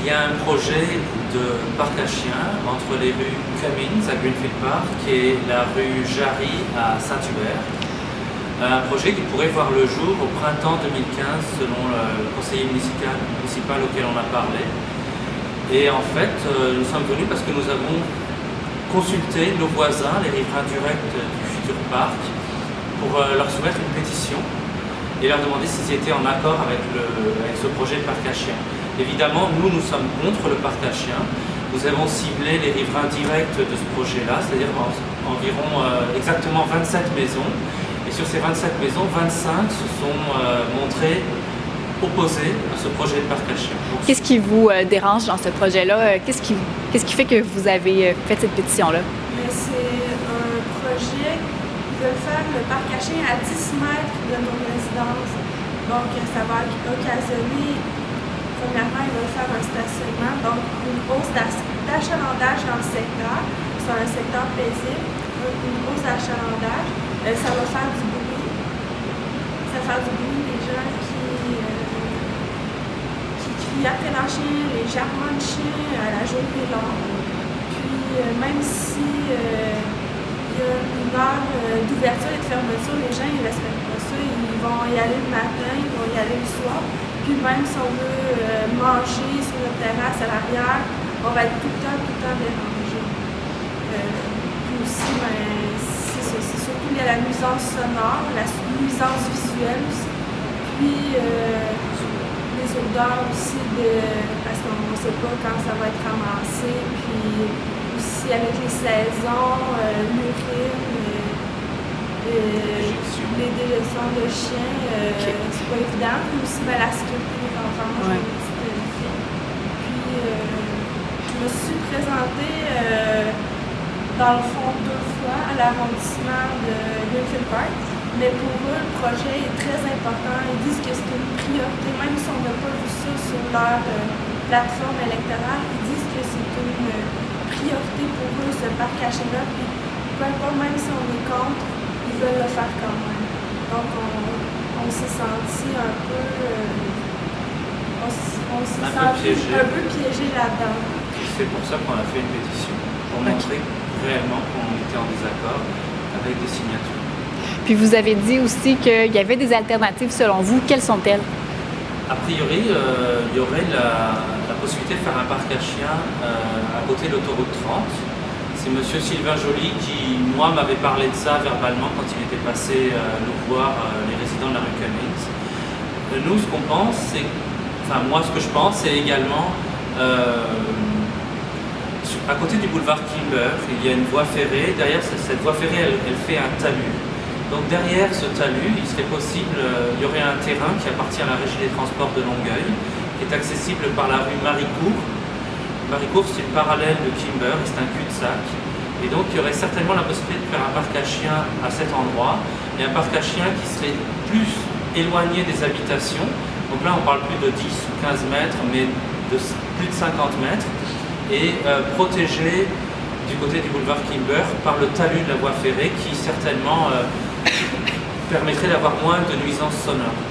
Il y a un projet de parc à chiens entre les rues Cummins à Greenfield Park et la rue Jarry à Saint-Hubert. Un projet qui pourrait voir le jour au printemps 2015 selon le conseiller municipal auquel on a parlé. Et en fait, nous sommes venus parce que nous avons consulté nos voisins, les riverains directs du futur parc, pour leur soumettre une pétition et leur demander s'ils étaient en accord avec ce projet de parc à chiens. Évidemment, nous sommes contre le parc à chiens. Nous avons ciblé les riverains directs de ce projet-là, c'est-à-dire environ exactement 27 maisons. Et sur ces 27 maisons, 25 se sont montrées opposées à ce projet de parc à chiens. Qu'est-ce qui vous dérange dans ce projet-là? Qu'est-ce qui fait que vous avez fait cette pétition-là? C'est un projet qui veut faire le parc à chiens à 10 mètres de nos résidences. Donc, ça va occasionner, premièrement, ils veulent faire un stationnement, donc une hausse d'achalandage dans le secteur. C'est un secteur paisible, une hausse d'achalandage. Ça va faire du bruit. Ça va faire du bruit, les gens qui crient après leur chien, les jappements de chien à la journée longue. Puis, même si il y a une heure d'ouverture et de fermeture, les gens ne respectent pas ça. Ils vont y aller le matin, ils vont y aller le soir. Puis même si on veut manger sur notre terrasse à l'arrière, on va être tout le temps dérangé. Puis aussi, c'est surtout il y a la nuisance sonore, la nuisance visuelle aussi. Puis les odeurs aussi, parce qu'on ne sait pas quand ça va être ramassé. Puis aussi avec les saisons, l'urine, les déjections de chiens, c'est pas évident. Puis aussi la sécurité des enfants. Moi, j'ai une petite fille. Puis je me suis présentée dans le fond 2 fois à l'arrondissement de Greenfield Park. Mais pour eux, le projet est très important. Ils disent que c'est une priorité, même si on n'a pas vu ça sur leur plateforme électorale, ils disent que c'est une priorité pour eux, ce parc à chiens-là. Puis peu importe, même si on est contre, ils veulent le faire quand même. Donc on s'est senti un peu piégé là-dedans. C'est pour ça qu'on a fait une pétition, pour montrer réellement qu'on était en désaccord avec des signatures. Puis vous avez dit aussi qu'il y avait des alternatives selon vous. Quelles sont-elles? A priori, il y aurait la possibilité de faire un parc à chiens à côté de l'autoroute 30. C'est M. Sylvain Joly qui, moi, m'avait parlé de ça verbalement quand il était passé nous voir, les résidents de la rue Cummins. Nous, ce qu'on pense, c'est... Enfin, moi, ce que je pense, c'est également... à côté du boulevard Kimber, il y a une voie ferrée. Derrière cette voie ferrée, elle fait un talus. Donc derrière ce talus, il serait possible, il y aurait un terrain qui appartient à la Régie des Transports de Longueuil, qui est accessible par la rue Maricourt. Maricourt, c'est le parallèle de Kimber, c'est un cul-de-sac. Et donc il y aurait certainement la possibilité de faire un parc à chiens à cet endroit, et un parc à chiens qui serait plus éloigné des habitations. Donc là, on parle plus de 10 ou 15 mètres, mais de plus de 50 mètres, et protégé du côté du boulevard Kimber par le talus de la voie ferrée qui certainement permettrait d'avoir moins de nuisances sonores.